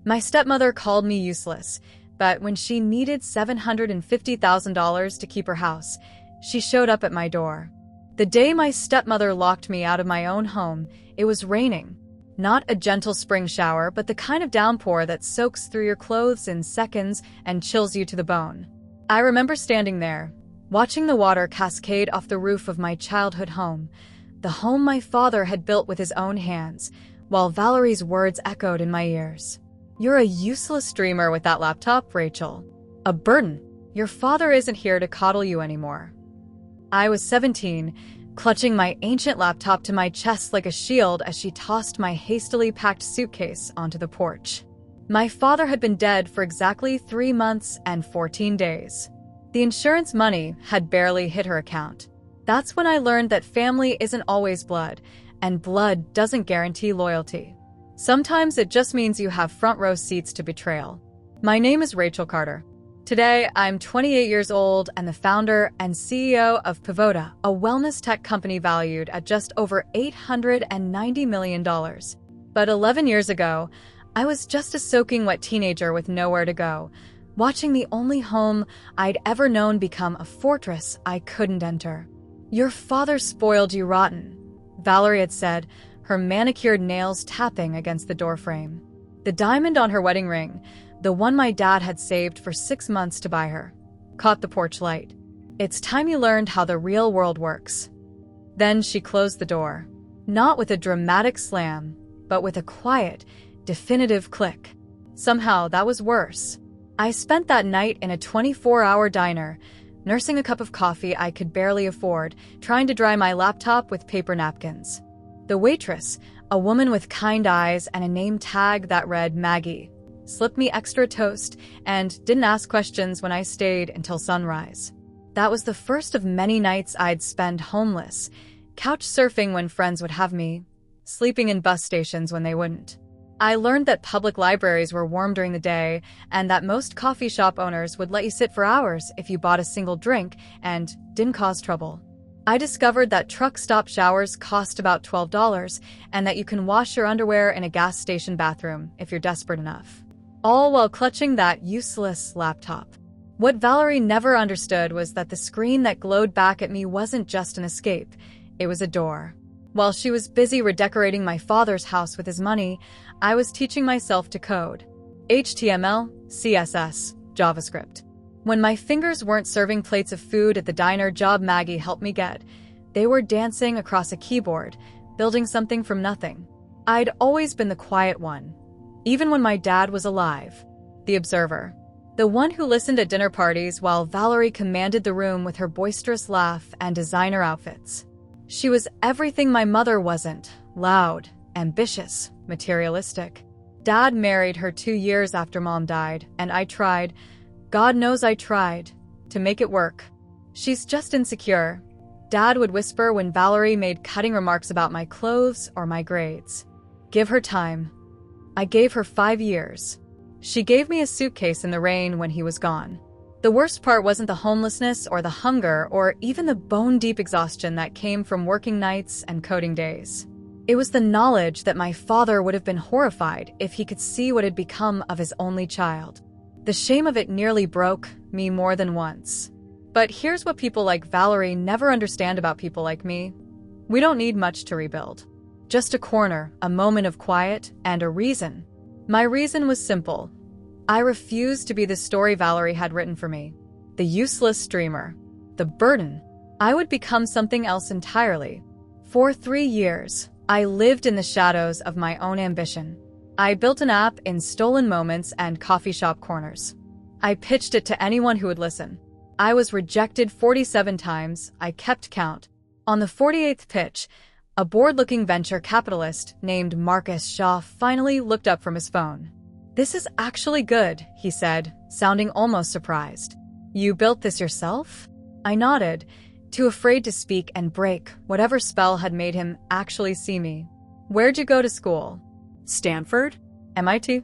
My stepmother called me useless, but when she needed $750,000 to keep her house, she showed up at my door. The day my stepmother locked me out of my own home, it was raining. Not a gentle spring shower, but the kind of downpour that soaks through your clothes in seconds and chills you to the bone. I remember standing there, watching the water cascade off the roof of my childhood home, the home my father had built with his own hands, while Valerie's words echoed in my ears. "You're a useless dreamer with that laptop, Rachel. A burden. Your father isn't here to coddle you anymore." I was 17, clutching my ancient laptop to my chest like a shield as she tossed my hastily packed suitcase onto the porch. My father had been dead for exactly 3 months and 14 days. The insurance money had barely hit her account. That's when I learned that family isn't always blood, and blood doesn't guarantee loyalty. Sometimes it just means you have front row seats to betrayal. My name is Rachel Carter. Today, I'm 28 years old and the founder and CEO of Pivoda, a wellness tech company valued at just over $890 million. But 11 years ago, I was just a soaking wet teenager with nowhere to go, watching the only home I'd ever known become a fortress I couldn't enter. "Your father spoiled you rotten," Valerie had said, her manicured nails tapping against the doorframe. The diamond on her wedding ring, the one my dad had saved for 6 months to buy her, caught the porch light. "It's time you learned how the real world works." Then she closed the door, not with a dramatic slam, but with a quiet, definitive click. Somehow that was worse. I spent that night in a 24-hour diner, nursing a cup of coffee I could barely afford, trying to dry my laptop with paper napkins. The waitress, a woman with kind eyes and a name tag that read Maggie, slipped me extra toast and didn't ask questions when I stayed until sunrise. That was the first of many nights I'd spend homeless, couch surfing when friends would have me, sleeping in bus stations when they wouldn't. I learned that public libraries were warm during the day and that most coffee shop owners would let you sit for hours if you bought a single drink and didn't cause trouble. I discovered that truck stop showers cost about $12 and that you can wash your underwear in a gas station bathroom if you're desperate enough, all while clutching that useless laptop. What Valerie never understood was that the screen that glowed back at me wasn't just an escape, it was a door. While she was busy redecorating my father's house with his money, I was teaching myself to code. HTML, CSS, JavaScript. When my fingers weren't serving plates of food at the diner job Maggie helped me get, they were dancing across a keyboard, building something from nothing. I'd always been the quiet one, even when my dad was alive. The observer. The one who listened at dinner parties while Valerie commanded the room with her boisterous laugh and designer outfits. She was everything my mother wasn't: loud, ambitious, materialistic. Dad married her 2 years after Mom died, and I tried, God knows I tried, to make it work. "She's just insecure," Dad would whisper when Valerie made cutting remarks about my clothes or my grades. "Give her time." I gave her 5 years. She gave me a suitcase in the rain when he was gone. The worst part wasn't the homelessness or the hunger or even the bone-deep exhaustion that came from working nights and coding days. It was the knowledge that my father would have been horrified if he could see what had become of his only child. The shame of it nearly broke me more than once. But here's what people like Valerie never understand about people like me. We don't need much to rebuild. Just a corner, a moment of quiet, and a reason. My reason was simple. I refused to be the story Valerie had written for me. The useless dreamer. The burden. I would become something else entirely. For 3 years, I lived in the shadows of my own ambition. I built an app in stolen moments and coffee shop corners. I pitched it to anyone who would listen. I was rejected 47 times. I kept count. On the 48th pitch, a bored-looking venture capitalist named Marcus Shaw finally looked up from his phone. "This is actually good," he said, sounding almost surprised. "You built this yourself?" I nodded, too afraid to speak and break whatever spell had made him actually see me. "Where'd you go to school?" "Stanford? MIT?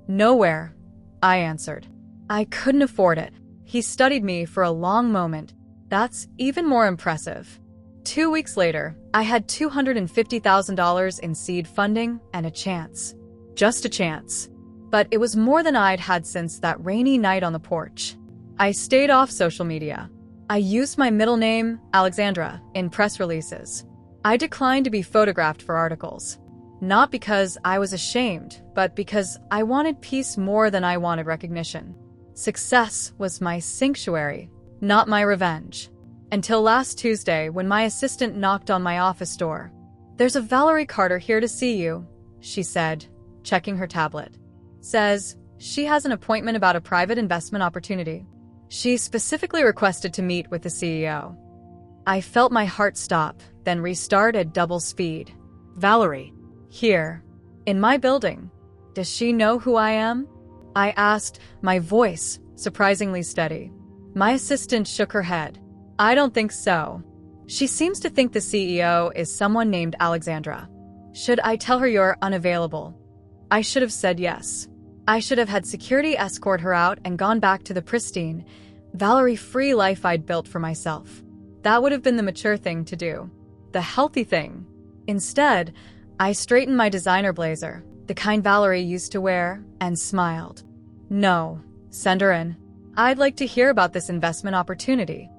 "Nowhere," I answered. I couldn't afford it. He studied me for a long moment. That's even more impressive. 2 weeks later, I had $250,000 in seed funding and a chance. Just a chance. but it was more than I'd had since that rainy night on the porch. I stayed off social media. I used my middle name, Alexandra, in press releases. I declined to be photographed for articles. Not because I was ashamed, but because I wanted peace more than I wanted recognition. Success was my sanctuary, not my revenge. Until last Tuesday, when my assistant knocked on my office door. "There's a Valerie Carter here to see you," she said, checking her tablet. "Says she has an appointment about a private investment opportunity. She specifically requested to meet with the CEO." I felt my heart stop, then restart at double speed. "Valerie, here, in my building. Does she know who I am?" I asked, my voice surprisingly steady. My assistant shook her head. "I don't think so. She seems to think the CEO is someone named Alexandra. Should I tell her you're unavailable?" I should have said yes. I should have had security escort her out and gone back to the pristine, Valerie-free life I'd built for myself. That would have been the mature thing to do. The healthy thing. Instead, I straightened my designer blazer, the kind Valerie used to wear, and smiled. "No, send her in. I'd like to hear about this investment opportunity."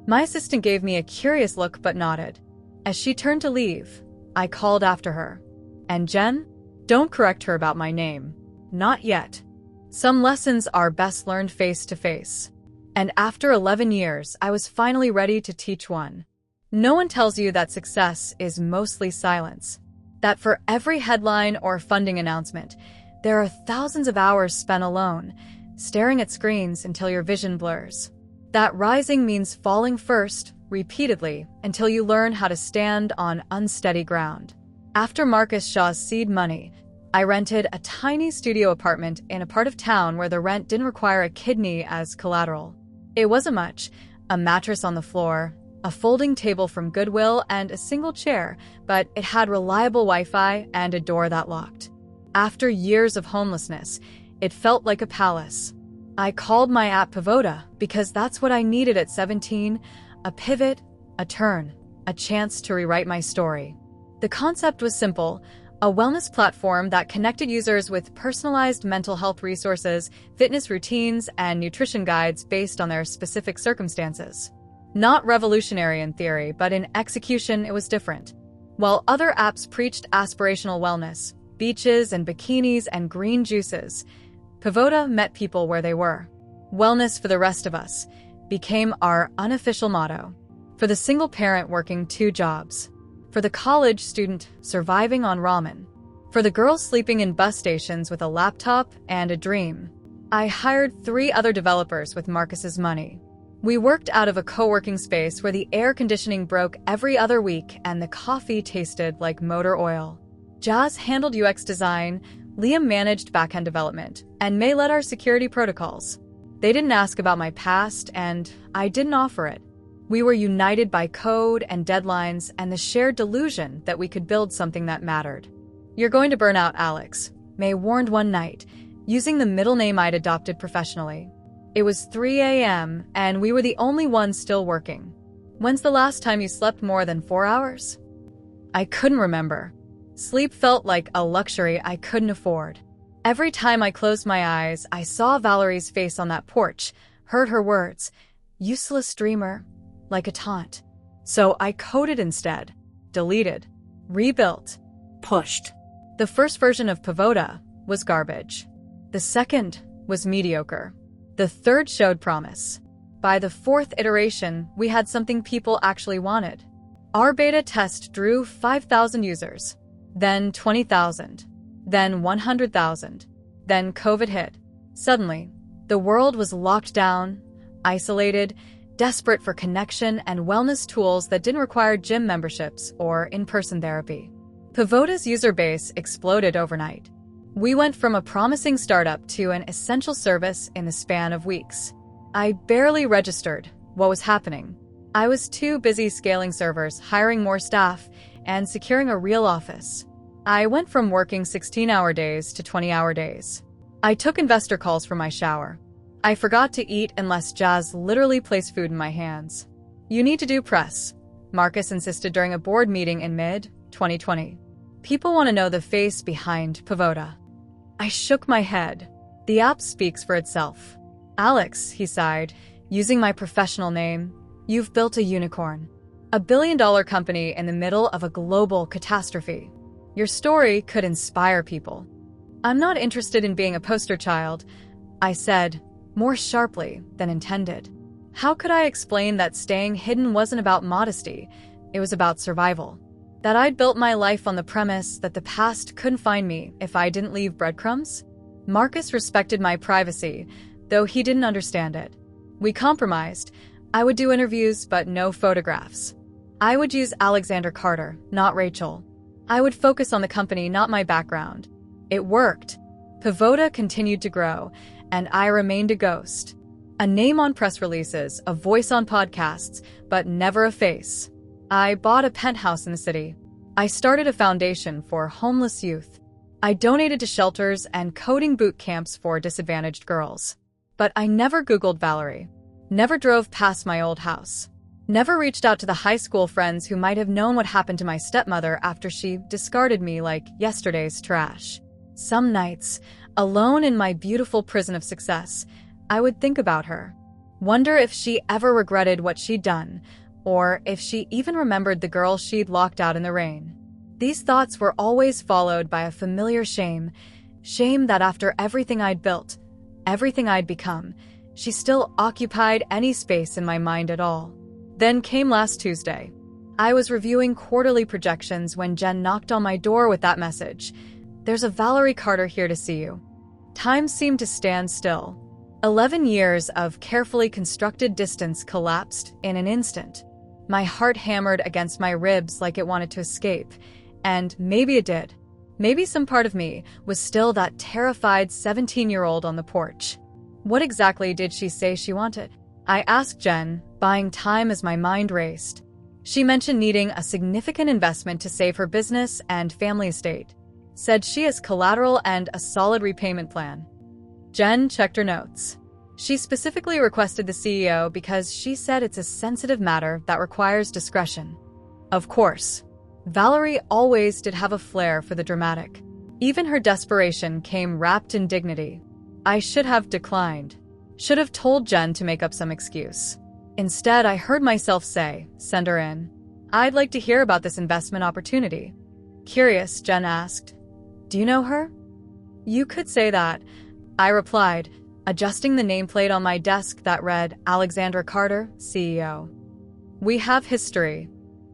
My assistant gave me a curious look but nodded. As she turned to leave, I called after her. "And Jen, don't correct her about my name. Not yet. Some lessons are best learned face to face." And after 11 years, I was finally ready to teach one. No one tells you that success is mostly silence. That for every headline or funding announcement, there are thousands of hours spent alone, staring at screens until your vision blurs. That rising means falling first, repeatedly, until you learn how to stand on unsteady ground. After Marcus Shaw's seed money, I rented a tiny studio apartment in a part of town where the rent didn't require a kidney as collateral. It wasn't much, a mattress on the floor, a folding table from Goodwill, and a single chair, but it had reliable Wi-Fi and a door that locked. After years of homelessness, it felt like a palace. I called my app Pavoda because that's what I needed at 17, a pivot, a turn, a chance to rewrite my story. The concept was simple, a wellness platform that connected users with personalized mental health resources, fitness routines, and nutrition guides based on their specific circumstances. Not revolutionary in theory, but in execution it was different. While other apps preached aspirational wellness, beaches and bikinis and green juices, Pavoda met people where they were. Wellness for the rest of us became our unofficial motto. For the single parent working 2 jobs. For the college student surviving on ramen. For the girl sleeping in bus stations with a laptop and a dream. I hired 3 other developers with Marcus's money. We worked out of a co-working space where the air conditioning broke every other week and the coffee tasted like motor oil. Jazz handled UX design, Liam managed backend development, and May led our security protocols. They didn't ask about my past, and I didn't offer it. We were united by code and deadlines and the shared delusion that we could build something that mattered. "You're going to burn out, Alex," May warned one night, using the middle name I'd adopted professionally. It was 3 a.m., and we were the only ones still working. "When's the last time you slept more than 4 hours?" I couldn't remember. Sleep felt like a luxury I couldn't afford. Every time I closed my eyes, I saw Valerie's face on that porch, heard her words, "Useless dreamer," like a taunt. So I coded instead, deleted, rebuilt, pushed. The first version of Pavoda was garbage. The second was mediocre. The third showed promise. By the 4th iteration, we had something people actually wanted. Our beta test drew 5,000 users, then 20,000, then 100,000. Then COVID hit. Suddenly, the world was locked down, isolated, desperate for connection and wellness tools that didn't require gym memberships or in-person therapy. Pavoda's user base exploded overnight. We went from a promising startup to an essential service in the span of weeks. I barely registered what was happening. I was too busy scaling servers, hiring more staff, and securing a real office. I went from working 16-hour days to 20-hour days. I took investor calls from my shower. I forgot to eat unless Jazz literally placed food in my hands. "You need to do press," Marcus insisted during a board meeting in mid-2020. "People want to know the face behind Pavoda." I shook my head. The app speaks for itself. Alex, he sighed, using my professional name, you've built a unicorn. A billion-dollar company in the middle of a global catastrophe. Your story could inspire people. I'm not interested in being a poster child, I said, more sharply than intended. How could I explain that staying hidden wasn't about modesty, it was about survival? That I'd built my life on the premise that the past couldn't find me if I didn't leave breadcrumbs? Marcus respected my privacy, though he didn't understand it. We compromised. I would do interviews, but no photographs. I would use Alexander Carter, not Rachel. I would focus on the company, not my background. It worked. Pavoda continued to grow, and I remained a ghost. A name on press releases, a voice on podcasts, but never a face. I bought a penthouse in the city. I started a foundation for homeless youth. I donated to shelters and coding boot camps for disadvantaged girls. But I never Googled Valerie. Never drove past my old house. Never reached out to the high school friends who might have known what happened to my stepmother after she discarded me like yesterday's trash. Some nights, alone in my beautiful prison of success, I would think about her. Wonder if she ever regretted what she'd done, or if she even remembered the girl she'd locked out in the rain. These thoughts were always followed by a familiar shame that after everything I'd built, everything I'd become, she still occupied any space in my mind at all. Then came last Tuesday. I was reviewing quarterly projections when Jen knocked on my door with that message. There's a Valerie Carter here to see you. Time seemed to stand still. 11 years of carefully constructed distance collapsed in an instant. My heart hammered against my ribs like it wanted to escape. And maybe it did. Maybe some part of me was still that terrified 17-year-old on the porch. What exactly did she say she wanted? I asked Jen, buying time as my mind raced. She mentioned needing a significant investment to save her business and family estate. Said she has collateral and a solid repayment plan. Jen checked her notes. She specifically requested the CEO because she said it's a sensitive matter that requires discretion. Of course. Valerie always did have a flair for the dramatic. Even her desperation came wrapped in dignity. I should have declined. Should have told Jen to make up some excuse. Instead, I heard myself say, send her in. I'd like to hear about this investment opportunity. Curious, Jen asked. Do you know her? You could say that, I replied, adjusting the nameplate on my desk that read Alexander Carter, CEO. We have history.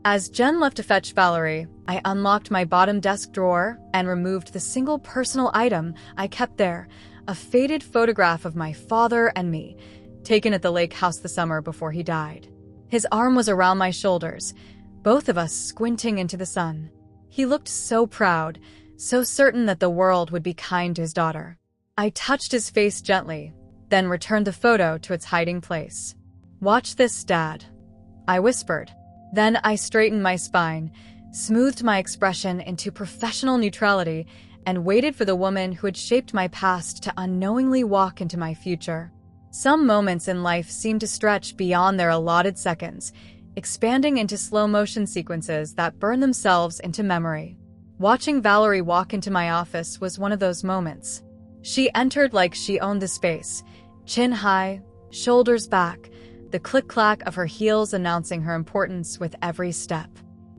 As Jen left to fetch Valerie, I unlocked my bottom desk drawer and removed the single personal item I kept there, a faded photograph of my father and me, taken at the lake house the summer before he died. His arm was around my shoulders, both of us squinting into the sun. He looked so proud, so certain that the world would be kind to his daughter. I touched his face gently, then returned the photo to its hiding place. Watch this, Dad, I whispered. Then I straightened my spine, smoothed my expression into professional neutrality, and waited for the woman who had shaped my past to unknowingly walk into my future. Some moments in life seem to stretch beyond their allotted seconds, expanding into slow-motion sequences that burn themselves into memory. Watching Valerie walk into my office was one of those moments. She entered like she owned the space, chin high, shoulders back, the click-clack of her heels announcing her importance with every step.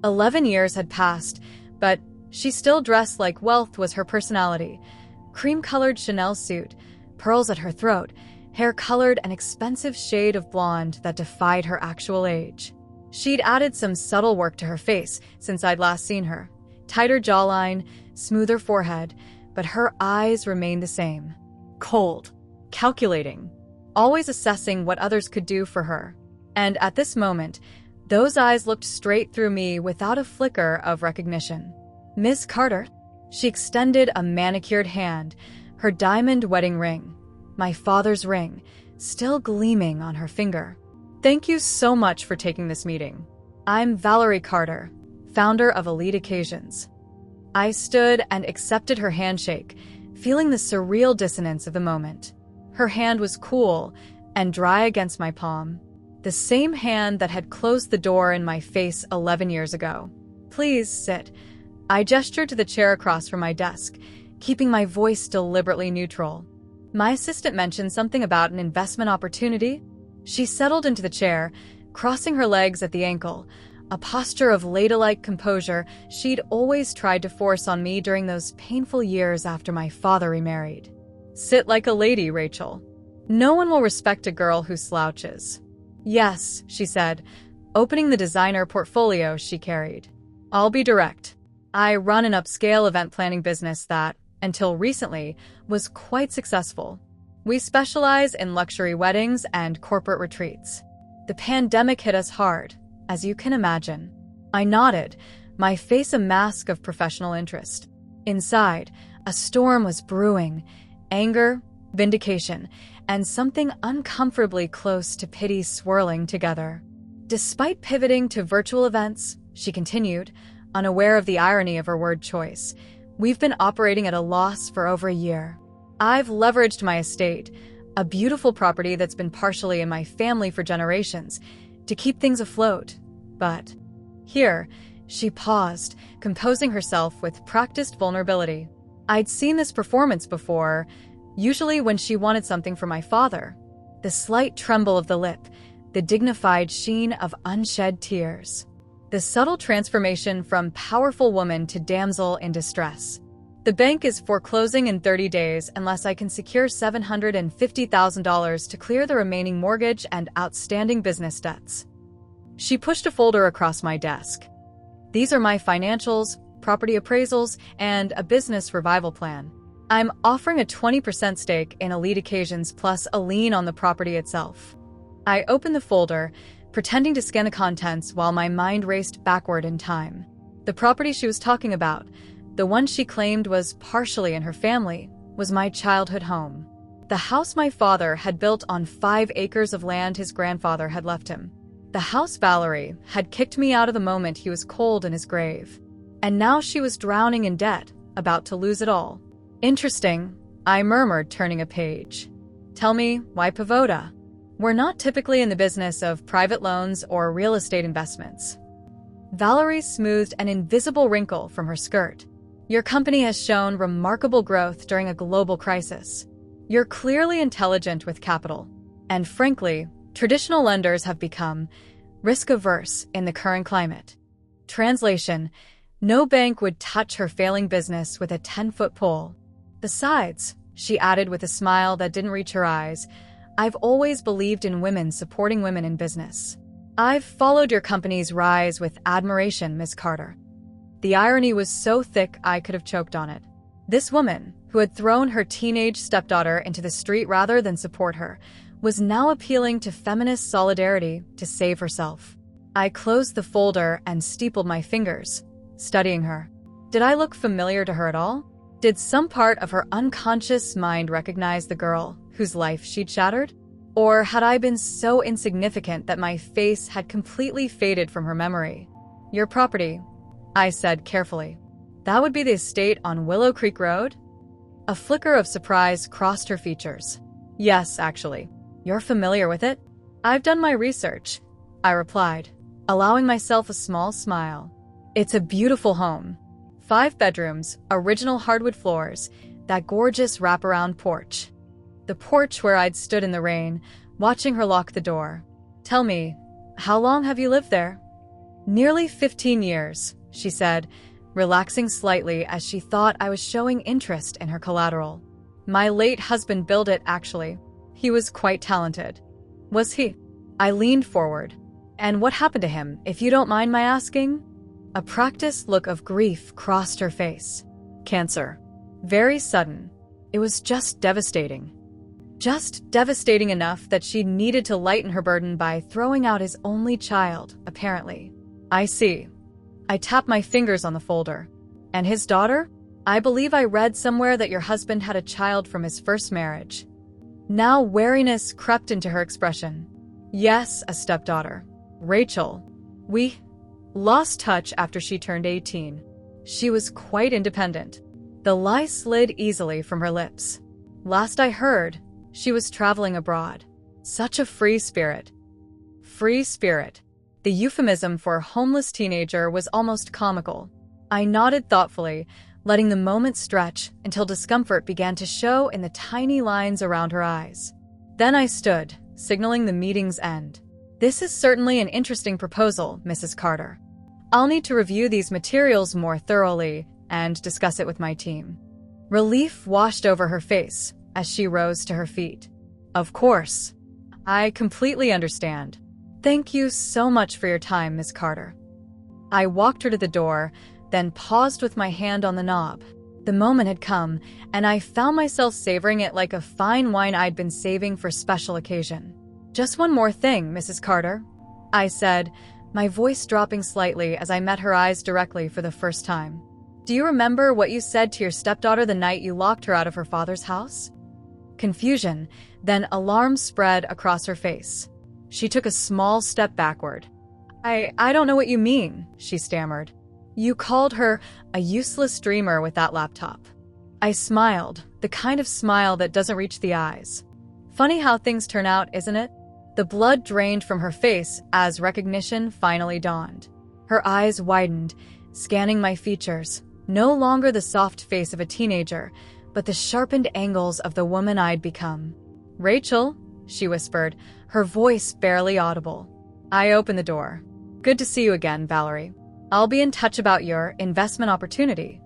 11 years had passed, but she still dressed like wealth was her personality. Cream-colored Chanel suit, pearls at her throat, hair-colored an expensive shade of blonde that defied her actual age. She'd added some subtle work to her face since I'd last seen her. Tighter jawline, smoother forehead, but her eyes remained the same. Cold, calculating, always assessing what others could do for her. And at this moment, those eyes looked straight through me without a flicker of recognition. Miss Carter? She extended a manicured hand, her diamond wedding ring, my father's ring, still gleaming on her finger. Thank you so much for taking this meeting. I'm Valerie Carter, founder of Elite Occasions. I stood and accepted her handshake, feeling the surreal dissonance of the moment. Her hand was cool and dry against my palm, the same hand that had closed the door in my face 11 years ago. Please sit. I gestured to the chair across from my desk, keeping my voice deliberately neutral. My assistant mentioned something about an investment opportunity. She settled into the chair, crossing her legs at the ankle, a posture of ladylike composure she'd always tried to force on me during those painful years after my father remarried. Sit like a lady, Rachel. No one will respect a girl who slouches. Yes, she said, opening the designer portfolio she carried. I'll be direct. I run an upscale event planning business that, until recently, was quite successful. We specialize in luxury weddings and corporate retreats. The pandemic hit us hard, as you can imagine. I nodded, my face a mask of professional interest. Inside, a storm was brewing. Anger, vindication, and something uncomfortably close to pity swirling together. Despite pivoting to virtual events, she continued, unaware of the irony of her word choice, we've been operating at a loss for over a year. I've leveraged my estate, a beautiful property that's been partially in my family for generations, to keep things afloat. But here, she paused, composing herself with practiced vulnerability. I'd seen this performance before, usually when she wanted something from my father. The slight tremble of the lip, the dignified sheen of unshed tears. The subtle transformation from powerful woman to damsel in distress. The bank is foreclosing in 30 days unless I can secure $750,000 to clear the remaining mortgage and outstanding business debts. She pushed a folder across my desk. These are my financials, property appraisals, and a business revival plan. I'm offering a 20% stake in Elite Occasions plus a lien on the property itself. I opened the folder, pretending to scan the contents while my mind raced backward in time. The property she was talking about, the one she claimed was partially in her family, was my childhood home. The house my father had built on 5 acres of land his grandfather had left him. The house Valerie had kicked me out of the moment he was cold in his grave. And now she was drowning in debt, about to lose it all. Interesting, I murmured, turning a page. Tell me, why Pagoda? We're not typically in the business of private loans or real estate investments. Valerie smoothed an invisible wrinkle from her skirt. Your company has shown remarkable growth during a global crisis. You're clearly intelligent with capital. And frankly, traditional lenders have become risk-averse in the current climate. Translation: no bank would touch her failing business with a 10-foot pole. Besides, she added with a smile that didn't reach her eyes, I've always believed in women supporting women in business. I've followed your company's rise with admiration, Miss Carter. The irony was so thick I could have choked on it. This woman, who had thrown her teenage stepdaughter into the street rather than support her, was now appealing to feminist solidarity to save herself. I closed the folder and steepled my fingers, studying her. Did I look familiar to her at all? Did some part of her unconscious mind recognize the girl whose life she'd shattered? Or had I been so insignificant that my face had completely faded from her memory? Your property, I said carefully. That would be the estate on Willow Creek Road? A flicker of surprise crossed her features. Yes, actually. You're familiar with it? I've done my research, I replied, allowing myself a small smile. It's a beautiful home. 5 bedrooms, original hardwood floors, that gorgeous wraparound porch. The porch where I'd stood in the rain, watching her lock the door. Tell me, how long have you lived there? Nearly 15 years, she said, relaxing slightly as she thought I was showing interest in her collateral. My late husband built it, actually. He was quite talented. Was he? I leaned forward. And what happened to him, if you don't mind my asking? A practiced look of grief crossed her face. Cancer. Very sudden. It was just devastating. Just devastating enough that she needed to lighten her burden by throwing out his only child, apparently. I see. I tapped my fingers on the folder. And his daughter? I believe I read somewhere that your husband had a child from his first marriage. Now wariness crept into her expression. Yes, a stepdaughter. Rachel. We lost touch after she turned 18. She was quite independent. The lie slid easily from her lips. Last I heard, she was traveling abroad. Such a free spirit. Free spirit. The euphemism for homeless teenager was almost comical. I nodded thoughtfully, letting the moment stretch until discomfort began to show in the tiny lines around her eyes. Then I stood, signaling the meeting's end. "This is certainly an interesting proposal, Mrs. Carter. I'll need to review these materials more thoroughly and discuss it with my team." Relief washed over her face as she rose to her feet. "Of course. I completely understand. Thank you so much for your time, Miss Carter." I walked her to the door, then paused with my hand on the knob. The moment had come, and I found myself savoring it like a fine wine I'd been saving for special occasion. "Just one more thing, Mrs. Carter," I said, my voice dropping slightly as I met her eyes directly for the first time. "Do you remember what you said to your stepdaughter the night you locked her out of her father's house?" Confusion, then alarm spread across her face. She took a small step backward. I don't know what you mean," she stammered. "You called her a useless dreamer with that laptop." I smiled, the kind of smile that doesn't reach the eyes. Funny how things turn out, isn't it? The blood drained from her face as recognition finally dawned. Her eyes widened, scanning my features, no longer the soft face of a teenager, but the sharpened angles of the woman I'd become. "Rachel," she whispered, her voice barely audible. I opened the door. "Good to see you again, Valerie. I'll be in touch about your investment opportunity."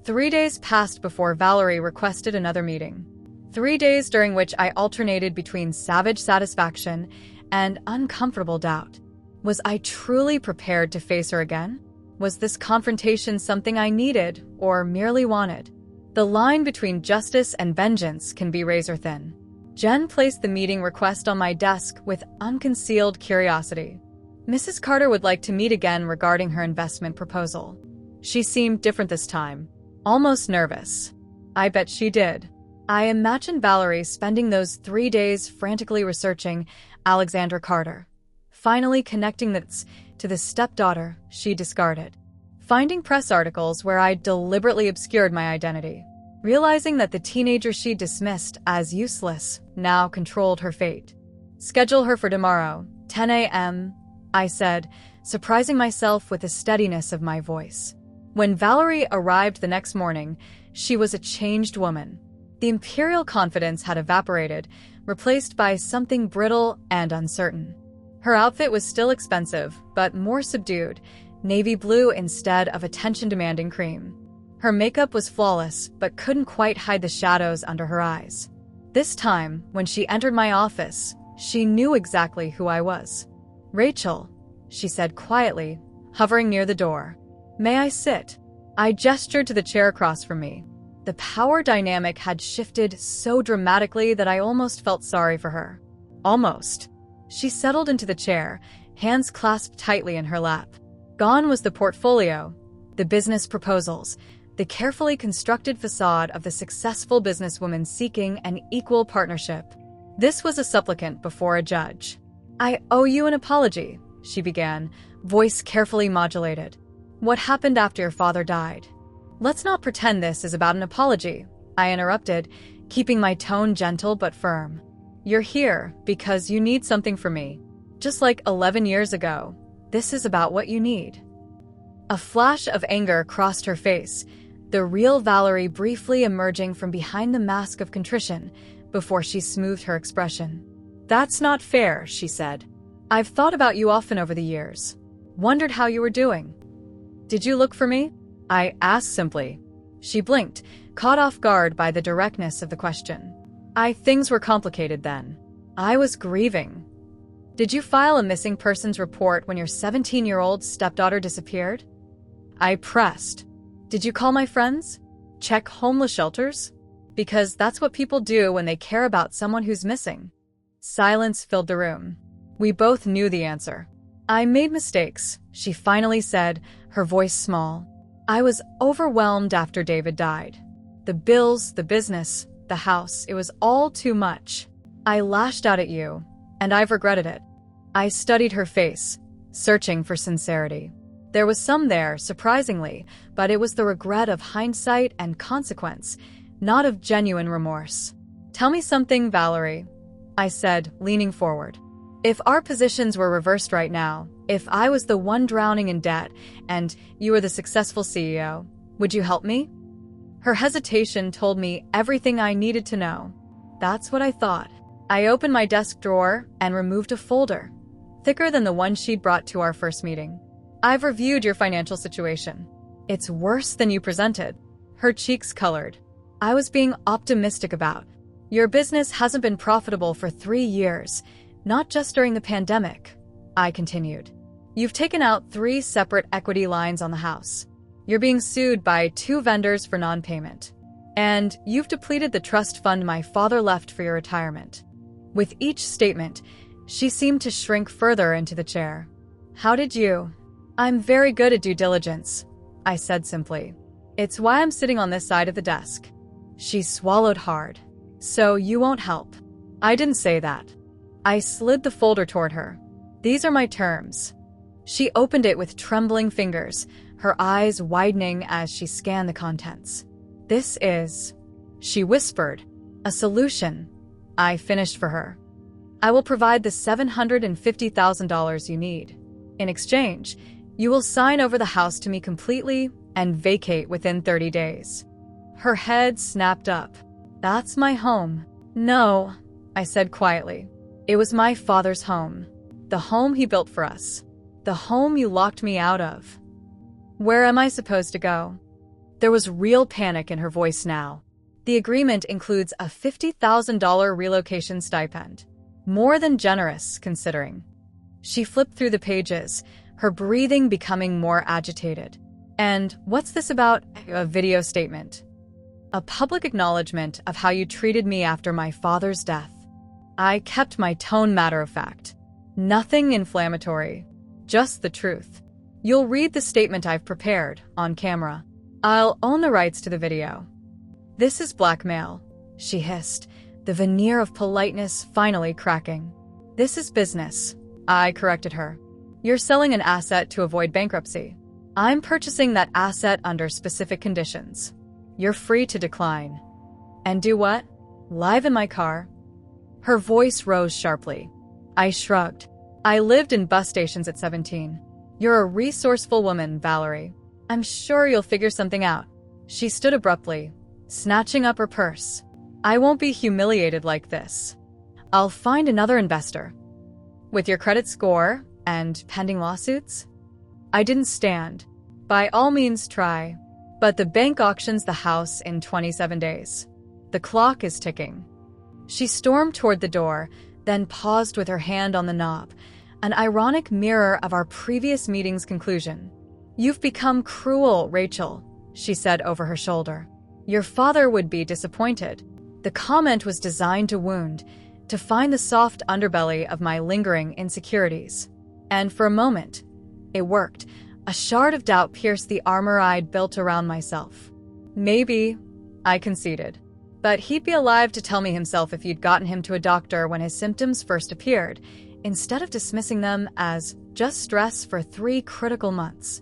3 days passed before Valerie requested another meeting. 3 days during which I alternated between savage satisfaction and uncomfortable doubt. Was I truly prepared to face her again? Was this confrontation something I needed or merely wanted? The line between justice and vengeance can be razor thin. Jen placed the meeting request on my desk with unconcealed curiosity. Mrs. Carter would like to meet again regarding her investment proposal. She seemed different this time, almost nervous. I bet she did. I imagined Valerie spending those 3 days frantically researching Alexandra Carter, finally connecting this to the stepdaughter she discarded, finding press articles where I deliberately obscured my identity, realizing that the teenager she dismissed as useless now controlled her fate. "Schedule her for tomorrow, 10 a.m., I said, surprising myself with the steadiness of my voice. When Valerie arrived the next morning, she was a changed woman. The imperial confidence had evaporated, replaced by something brittle and uncertain. Her outfit was still expensive, but more subdued, navy blue instead of attention-demanding cream. Her makeup was flawless, but couldn't quite hide the shadows under her eyes. This time, when she entered my office, she knew exactly who I was. "Rachel," she said quietly, hovering near the door. "May I sit?" I gestured to the chair across from me. The power dynamic had shifted so dramatically that I almost felt sorry for her. Almost. She settled into the chair, hands clasped tightly in her lap. Gone was the portfolio, the business proposals, the carefully constructed facade of the successful businesswoman seeking an equal partnership. This was a supplicant before a judge. "I owe you an apology," she began, voice carefully modulated. "What happened after your father died?" "Let's not pretend this is about an apology," I interrupted, keeping my tone gentle but firm. "You're here because you need something from me. Just like 11 years ago, this is about what you need." A flash of anger crossed her face, the real Valerie briefly emerging from behind the mask of contrition before she smoothed her expression. "That's not fair," she said. "I've thought about you often over the years. Wondered how you were doing." "Did you look for me?" I asked simply. She blinked, caught off guard by the directness of the question. Things were complicated then. I was grieving. "Did you file a missing persons report when your 17-year-old stepdaughter disappeared?" I pressed. "Did you call my friends? Check homeless shelters? Because that's what people do when they care about someone who's missing." Silence filled the room. We both knew the answer. "I made mistakes," she finally said, her voice small. "I was overwhelmed after David died. The bills, the business, the house, it was all too much. I lashed out at you, and I've regretted it." I studied her face, searching for sincerity. There was some there, surprisingly, but it was the regret of hindsight and consequence, not of genuine remorse. "Tell me something, Valerie," I said, leaning forward. "If our positions were reversed right now, if I was the one drowning in debt and you were the successful CEO, would you help me?" Her hesitation told me everything I needed to know. That's what I thought. I opened my desk drawer and removed a folder, thicker than the one she'd brought to our first meeting. I've reviewed your financial situation. It's worse than you presented. Her cheeks colored. I was being optimistic about. Your business hasn't been profitable for 3 years, not just during the pandemic, I continued. You've taken out 3 separate equity lines on the house. You're being sued by 2 vendors for non-payment. And you've depleted the trust fund my father left for your retirement. With each statement, she seemed to shrink further into the chair. How did you? I'm very good at due diligence, I said simply. It's why I'm sitting on this side of the desk. She swallowed hard. So you won't help. I didn't say that. I slid the folder toward her. These are my terms. She opened it with trembling fingers, her eyes widening as she scanned the contents. This is, she whispered, a solution. I finished for her. I will provide the $750,000 you need. In exchange, you will sign over the house to me completely and vacate within 30 days. Her head snapped up. That's my home. No, I said quietly. It was my father's home. The home he built for us. The home you locked me out of. Where am I supposed to go? There was real panic in her voice now. The agreement includes a $50,000 relocation stipend. More than generous, considering. She flipped through the pages, her breathing becoming more agitated. And what's this about a video statement? A public acknowledgement of how you treated me after my father's death. I kept my tone matter-of-fact. Nothing inflammatory. Just the truth. You'll read the statement I've prepared, on camera. I'll own the rights to the video. This is blackmail, she hissed, the veneer of politeness finally cracking. This is business, I corrected her. You're selling an asset to avoid bankruptcy. I'm purchasing that asset under specific conditions. You're free to decline. And do what? Live in my car? Her voice rose sharply. I shrugged. I lived in bus stations at 17. You're a resourceful woman, Valerie. I'm sure you'll figure something out. She stood abruptly, snatching up her purse. I won't be humiliated like this. I'll find another investor. With your credit score and pending lawsuits? I didn't stand. By all means try. But the bank auctions the house in 27 days. The clock is ticking. She stormed toward the door, then paused with her hand on the knob, an ironic mirror of our previous meeting's conclusion. You've become cruel, Rachel, she said over her shoulder. Your father would be disappointed. The comment was designed to wound, to find the soft underbelly of my lingering insecurities. And for a moment, it worked. A shard of doubt pierced the armor I'd built around myself. Maybe, I conceded. But he'd be alive to tell me himself if you'd gotten him to a doctor when his symptoms first appeared, instead of dismissing them as just stress for 3 critical months.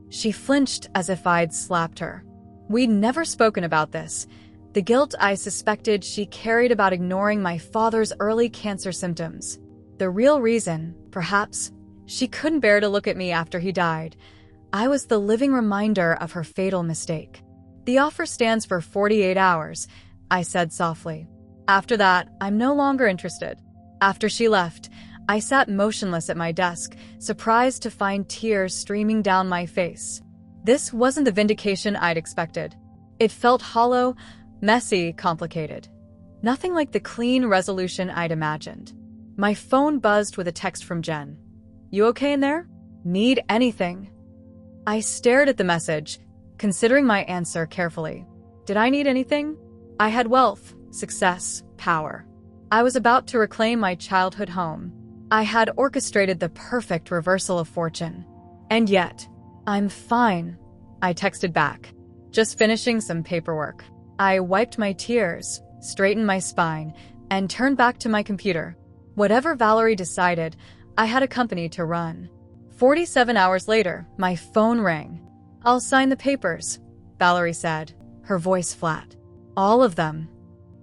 She flinched as if I'd slapped her. We'd never spoken about this. The guilt I suspected she carried about ignoring my father's early cancer symptoms. The real reason, perhaps, she couldn't bear to look at me after he died. I was the living reminder of her fatal mistake. The offer stands for 48 hours, I said softly. After that, I'm no longer interested. After she left, I sat motionless at my desk, surprised to find tears streaming down my face. This wasn't the vindication I'd expected. It felt hollow, messy, complicated. Nothing like the clean resolution I'd imagined. My phone buzzed with a text from Jen. You okay in there? Need anything? I stared at the message, considering my answer carefully. Did I need anything? I had wealth, success, power. I was about to reclaim my childhood home. I had orchestrated the perfect reversal of fortune. And yet, I'm fine, I texted back. Just finishing some paperwork. I wiped my tears, straightened my spine, and turned back to my computer. Whatever Valerie decided, I had a company to run. 47 hours later, my phone rang. I'll sign the papers, Valerie said, her voice flat. All of them.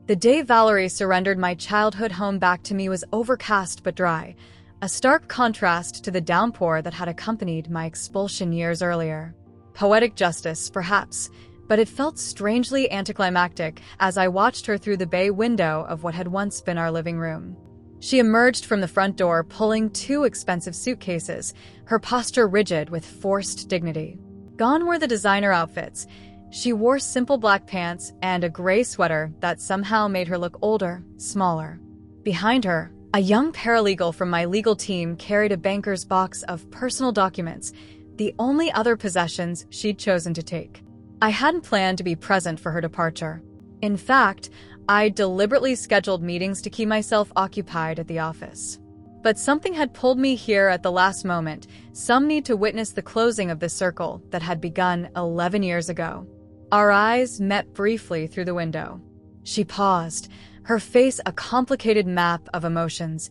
The day Valerie surrendered my childhood home back to me was overcast but dry, a stark contrast to the downpour that had accompanied my expulsion years earlier. Poetic justice, perhaps, But it felt strangely anticlimactic as I watched her through the bay window of what had once been our living room. She emerged from the front door pulling 2 expensive suitcases, her posture rigid with forced dignity. Gone were the designer outfits. She wore simple black pants and a gray sweater that somehow made her look older, smaller. Behind her, a young paralegal from my legal team carried a banker's box of personal documents, the only other possessions she'd chosen to take. I hadn't planned to be present for her departure. In fact, I deliberately scheduled meetings to keep myself occupied at the office. But something had pulled me here at the last moment, some need to witness the closing of the circle that had begun 11 years ago. Our eyes met briefly through the window. She paused, her face a complicated map of emotions: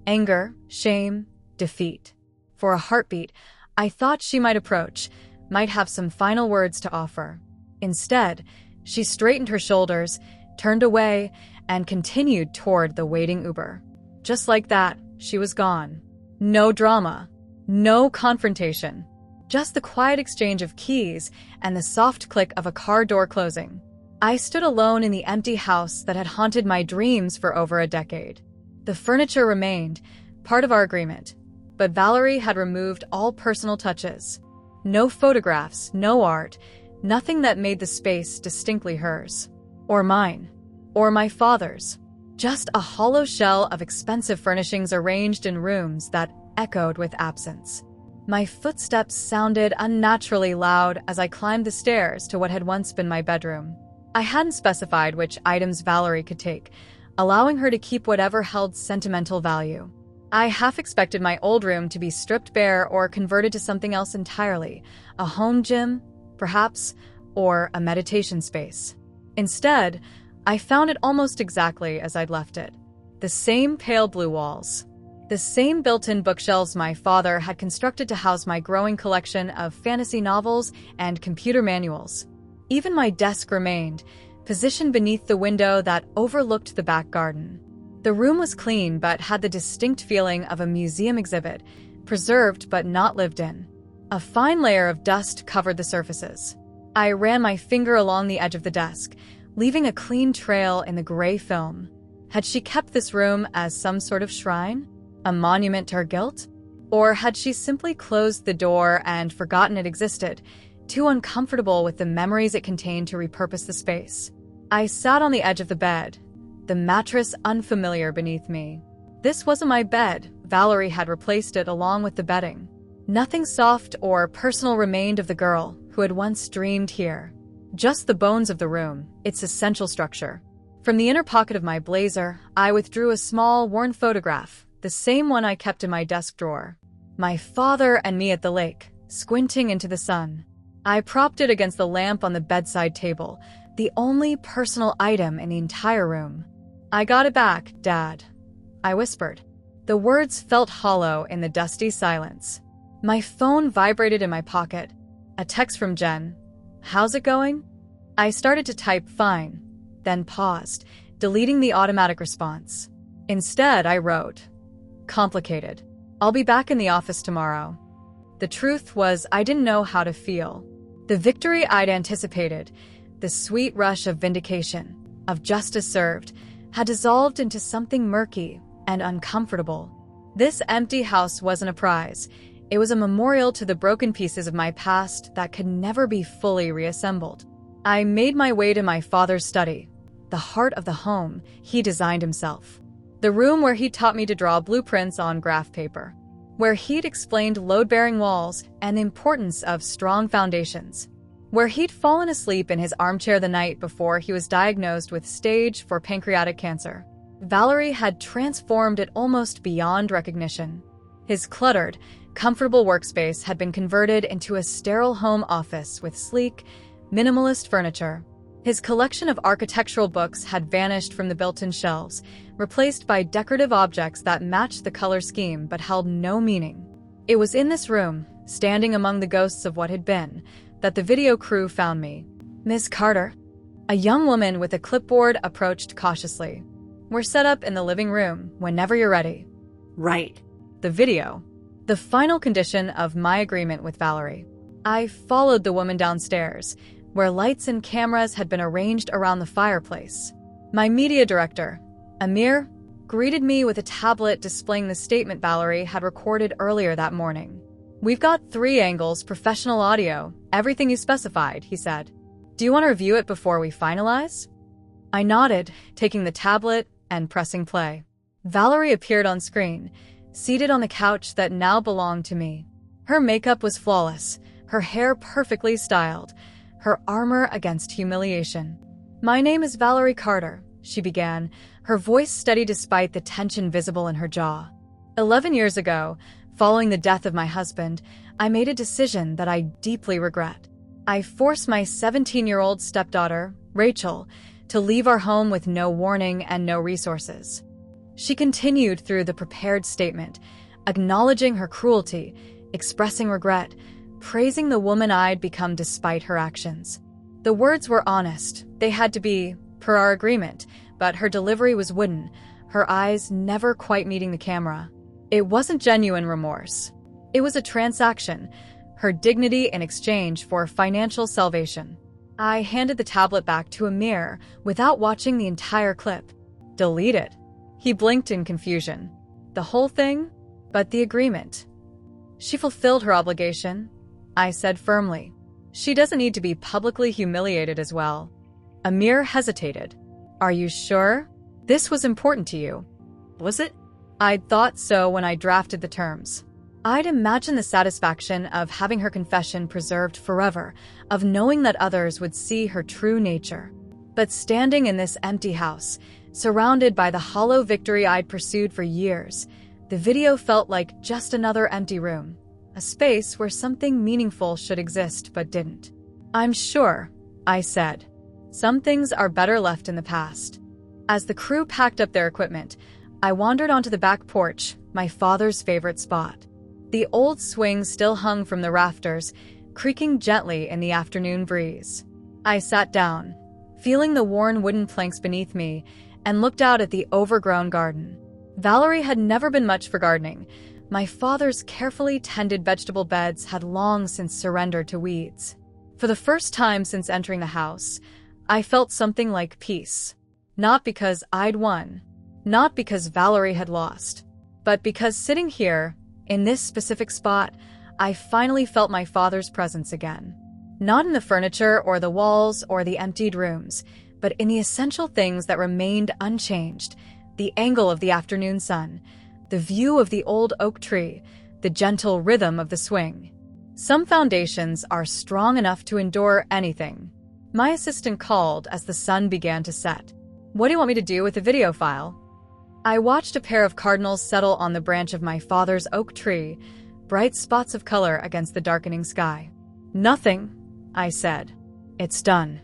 anger, shame, defeat. For a heartbeat, I thought she might approach, might have some final words to offer. Instead, she straightened her shoulders, turned away, and continued toward the waiting Uber. Just like that, she was gone. No drama, no confrontation, just the quiet exchange of keys and the soft click of a car door closing. I stood alone in the empty house that had haunted my dreams for over a decade. The furniture remained, part of our agreement, but Valerie had removed all personal touches. No photographs, no art, nothing that made the space distinctly hers. Or mine. Or my father's. Just a hollow shell of expensive furnishings arranged in rooms that echoed with absence. My footsteps sounded unnaturally loud as I climbed the stairs to what had once been my bedroom. I hadn't specified which items Valerie could take, allowing her to keep whatever held sentimental value. I half expected my old room to be stripped bare or converted to something else entirely, a home gym, perhaps, or a meditation space. Instead, I found it almost exactly as I'd left it. The same pale blue walls. The same built-in bookshelves my father had constructed to house my growing collection of fantasy novels and computer manuals. Even my desk remained, positioned beneath the window that overlooked the back garden. The room was clean but had the distinct feeling of a museum exhibit, preserved but not lived in. A fine layer of dust covered the surfaces. I ran my finger along the edge of the desk, leaving a clean trail in the gray film. Had she kept this room as some sort of shrine? A monument to her guilt? Or had she simply closed the door and forgotten it existed, too uncomfortable with the memories it contained to repurpose the space? I sat on the edge of the bed, the mattress unfamiliar beneath me. This wasn't my bed. Valerie had replaced it along with the bedding. Nothing soft or personal remained of the girl who had once dreamed here. Just the bones of the room, its essential structure. From the inner pocket of my blazer, I withdrew a small, worn photograph, the same one I kept in my desk drawer. My father and me at the lake, squinting into the sun. I propped it against the lamp on the bedside table, the only personal item in the entire room. "I got it back, Dad," I whispered. The words felt hollow in the dusty silence. My phone vibrated in my pocket. A text from Jen. "How's it going?" I started to type fine, then paused, deleting the automatic response. Instead, I wrote, "Complicated. I'll be back in the office tomorrow." The truth was, I didn't know how to feel. The victory I'd anticipated, the sweet rush of vindication, of justice served, had dissolved into something murky and uncomfortable. This empty house wasn't a prize. It was a memorial to the broken pieces of my past that could never be fully reassembled. I made my way to my father's study, the heart of the home he designed himself. The room where he taught me to draw blueprints on graph paper, where he'd explained load-bearing walls and the importance of strong foundations, where he'd fallen asleep in his armchair the night before he was diagnosed with stage 4 pancreatic cancer. Valerie had transformed it almost beyond recognition. His cluttered, comfortable workspace had been converted into a sterile home office with sleek, minimalist furniture. His collection of architectural books had vanished from the built-in shelves, replaced by decorative objects that matched the color scheme but held no meaning. It was in this room, standing among the ghosts of what had been, that the video crew found me. "Miss Carter?" A young woman with a clipboard approached cautiously. "We're set up in the living room, whenever you're ready." Right. The video. The final condition of my agreement with Valerie. I followed the woman downstairs, where lights and cameras had been arranged around the fireplace. My media director, Amir, greeted me with a tablet displaying the statement Valerie had recorded earlier that morning. "We've got 3 angles, professional audio, everything you specified," he said. "Do you want to review it before we finalize?" I nodded, taking the tablet and pressing play. Valerie appeared on screen, seated on the couch that now belonged to me. Her makeup was flawless, her hair perfectly styled, her armor against humiliation. "My name is Valerie Carter," she began, her voice steady despite the tension visible in her jaw. 11 years ago, following the death of my husband, I made a decision that I deeply regret. I forced my 17-year-old stepdaughter, Rachel, to leave our home with no warning and no resources. She continued through the prepared statement, acknowledging her cruelty, expressing regret, praising the woman I'd become despite her actions. The words were honest. They had to be, per our agreement, but her delivery was wooden, her eyes never quite meeting the camera. It wasn't genuine remorse. It was a transaction, her dignity in exchange for financial salvation. I handed the tablet back to Amir without watching the entire clip. "Delete it." He blinked in confusion. "The whole thing? But the agreement." "She fulfilled her obligation," I said firmly. "She doesn't need to be publicly humiliated as well." Amir hesitated. "Are you sure? This was important to you." "Was it?" "I'd thought so when I drafted the terms. I'd imagined the satisfaction of having her confession preserved forever, of knowing that others would see her true nature. But standing in this empty house, surrounded by the hollow victory I'd pursued for years, the video felt like just another empty room, a space where something meaningful should exist but didn't. "I'm sure," I said. "Some things are better left in the past." As the crew packed up their equipment, I wandered onto the back porch, my father's favorite spot. The old swing still hung from the rafters, creaking gently in the afternoon breeze. I sat down, feeling the worn wooden planks beneath me, and looked out at the overgrown garden. Valerie had never been much for gardening. My father's carefully tended vegetable beds had long since surrendered to weeds. For the first time since entering the house, I felt something like peace. Not because I'd won, not because Valerie had lost, but because sitting here, in this specific spot, I finally felt my father's presence again. Not in the furniture or the walls or the emptied rooms, but in the essential things that remained unchanged: the angle of the afternoon sun, the view of the old oak tree, the gentle rhythm of the swing. Some foundations are strong enough to endure anything. My assistant called as the sun began to set. "What do you want me to do with the video file?" I watched a pair of cardinals settle on the branch of my father's oak tree, bright spots of color against the darkening sky. "Nothing," I said. "It's done."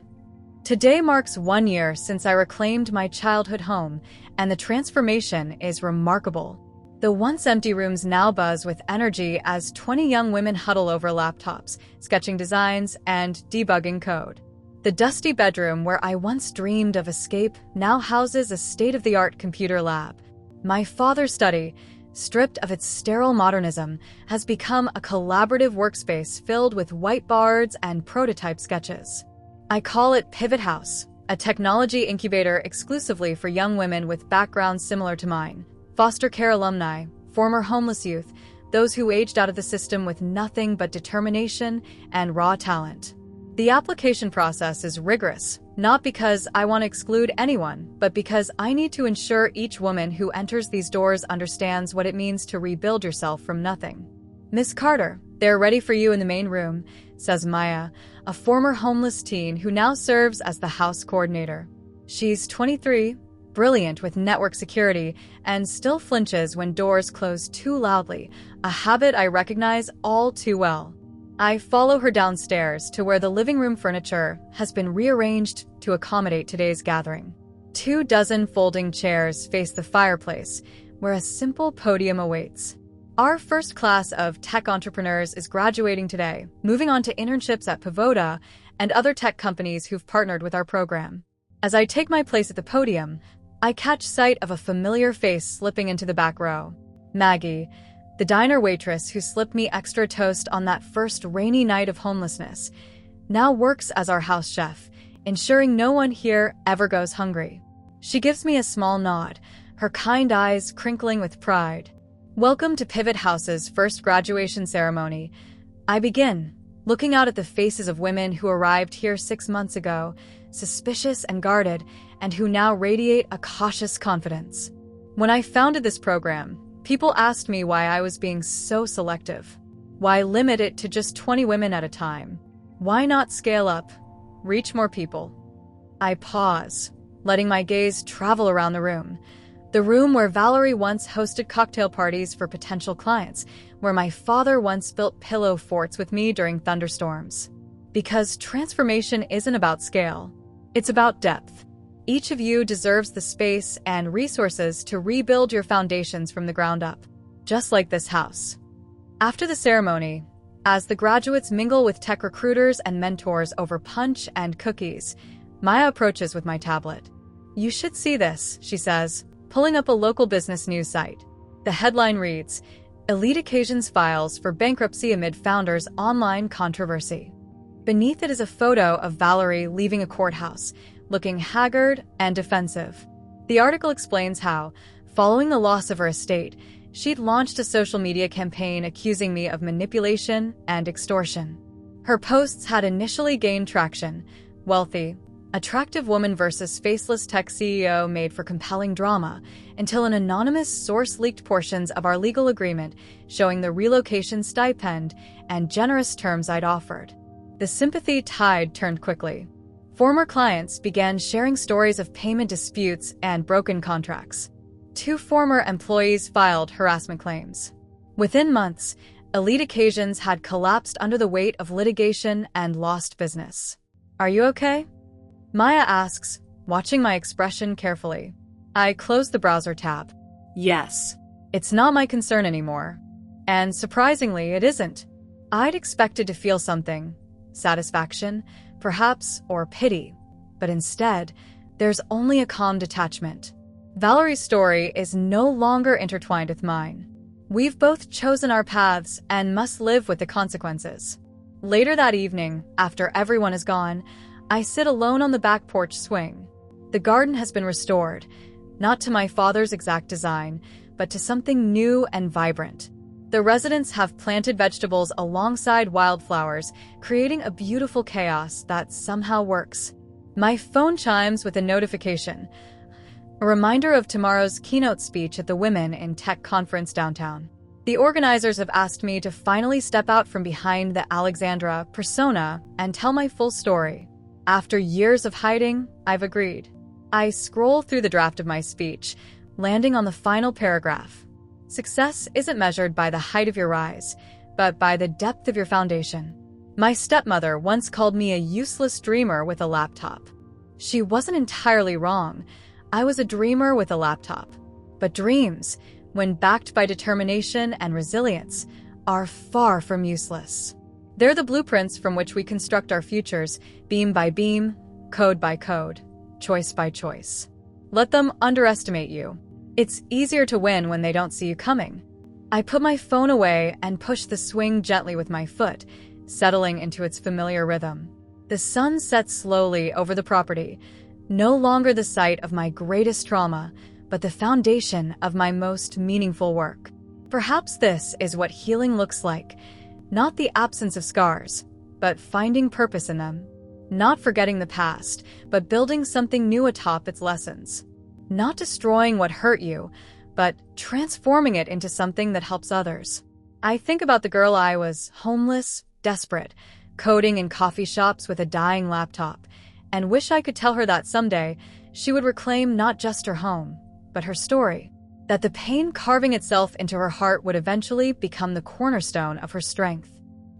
Today marks 1 year since I reclaimed my childhood home, and the transformation is remarkable. The once empty rooms now buzz with energy as 20 young women huddle over laptops, sketching designs and debugging code. The dusty bedroom where I once dreamed of escape now houses a state-of-the-art computer lab. My father's study, stripped of its sterile modernism, has become a collaborative workspace filled with whiteboards and prototype sketches. I call it Pivot House, a technology incubator exclusively for young women with backgrounds similar to mine: foster care alumni, former homeless youth, those who aged out of the system with nothing but determination and raw talent. The application process is rigorous, not because I want to exclude anyone, but because I need to ensure each woman who enters these doors understands what it means to rebuild yourself from nothing. "Miss Carter, they're ready for you in the main room," says Maya, a former homeless teen who now serves as the house coordinator. She's 23, brilliant with network security, and still flinches when doors close too loudly, a habit I recognize all too well. I follow her downstairs to where the living room furniture has been rearranged to accommodate today's gathering. 24 folding chairs face the fireplace, where a simple podium awaits. Our first class of tech entrepreneurs is graduating today, moving on to internships at Pivoda and other tech companies who've partnered with our program. As I take my place at the podium, I catch sight of a familiar face slipping into the back row. Maggie, the diner waitress who slipped me extra toast on that first rainy night of homelessness. now works as our house chef, ensuring no one here ever goes hungry. She gives me a small nod, her kind eyes crinkling with pride. Welcome to Pivot House's first graduation ceremony. I begin, looking out at the faces of women who arrived here 6 months ago, suspicious and guarded, and who now radiate a cautious confidence. When I founded this program, people asked me why I was being so selective. Why limit it to just 20 women at a time? Why not scale up, reach more people? I pause, letting my gaze travel around the room. The room where Valerie once hosted cocktail parties for potential clients, where my father once built pillow forts with me during thunderstorms. Because transformation isn't about scale, it's about depth. Each of you deserves the space and resources to rebuild your foundations from the ground up, just like this house. After the ceremony, as the graduates mingle with tech recruiters and mentors over punch and cookies, Maya approaches with my tablet. "You should see this," she says, pulling up a local business news site. The headline reads, "Elite Occasions Files for Bankruptcy Amid Founders' Online Controversy." Beneath it is a photo of Valerie leaving a courthouse, looking haggard and defensive. The article explains how, following the loss of her estate, she'd launched a social media campaign accusing me of manipulation and extortion. Her posts had initially gained traction. Wealthy, attractive woman versus faceless tech CEO made for compelling drama, until an anonymous source leaked portions of our legal agreement showing the relocation stipend and generous terms I'd offered. The sympathy tide turned quickly. Former clients began sharing stories of payment disputes and broken contracts. 2 former employees filed harassment claims. Within months, Elite Occasions had collapsed under the weight of litigation and lost business. "Are you okay?" Maya asks, watching my expression carefully. I close the browser tab. "Yes." It's not my concern anymore. And surprisingly, it isn't. I'd expected to feel something. Satisfaction, perhaps, or pity. But instead, there's only a calm detachment. Valerie's story is no longer intertwined with mine. We've both chosen our paths and must live with the consequences. Later that evening, after everyone is gone, I sit alone on the back porch swing. The garden has been restored, not to my father's exact design, but to something new and vibrant. The residents have planted vegetables alongside wildflowers, creating a beautiful chaos that somehow works. My phone chimes with a notification, a reminder of tomorrow's keynote speech at the Women in Tech conference downtown. The organizers have asked me to finally step out from behind the Alexandra persona and tell my full story. After years of hiding, I've agreed. I scroll through the draft of my speech, landing on the final paragraph. Success isn't measured by the height of your rise, but by the depth of your foundation. My stepmother once called me a useless dreamer with a laptop. She wasn't entirely wrong. I was a dreamer with a laptop. But dreams, when backed by determination and resilience, are far from useless. They're the blueprints from which we construct our futures, beam by beam, code by code, choice by choice. Let them underestimate you. It's easier to win when they don't see you coming. I put my phone away and push the swing gently with my foot, settling into its familiar rhythm. The sun sets slowly over the property, no longer the site of my greatest trauma, but the foundation of my most meaningful work. Perhaps this is what healing looks like. Not the absence of scars, but finding purpose in them. Not forgetting the past, but building something new atop its lessons. Not destroying what hurt you, but transforming it into something that helps others. I think about the girl I was, homeless, desperate, coding in coffee shops with a dying laptop, and wish I could tell her that someday she would reclaim not just her home, but her story. That the pain carving itself into her heart would eventually become the cornerstone of her strength.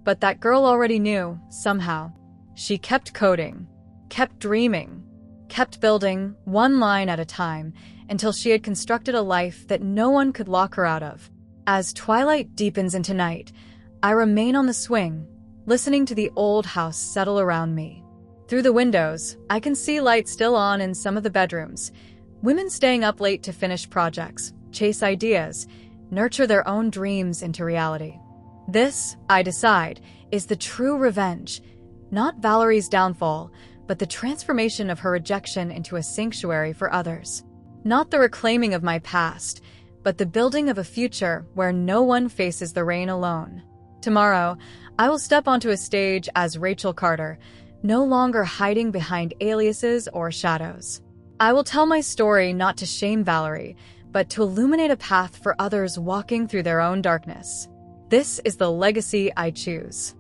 But that girl already knew, somehow. She kept coding, kept dreaming, kept building, one line at a time, until she had constructed a life that no one could lock her out of. As twilight deepens into night, I remain on the swing, listening to the old house settle around me. Through the windows, I can see lights still on in some of the bedrooms. Women staying up late to finish projects, chase ideas, nurture their own dreams into reality. This, I decide, is the true revenge. Not Valerie's downfall, but the transformation of her rejection into a sanctuary for others. Not the reclaiming of my past, but the building of a future where no one faces the rain alone. Tomorrow, I will step onto a stage as Rachel Carter, no longer hiding behind aliases or shadows. I will tell my story not to shame Valerie, but to illuminate a path for others walking through their own darkness. This is the legacy I choose.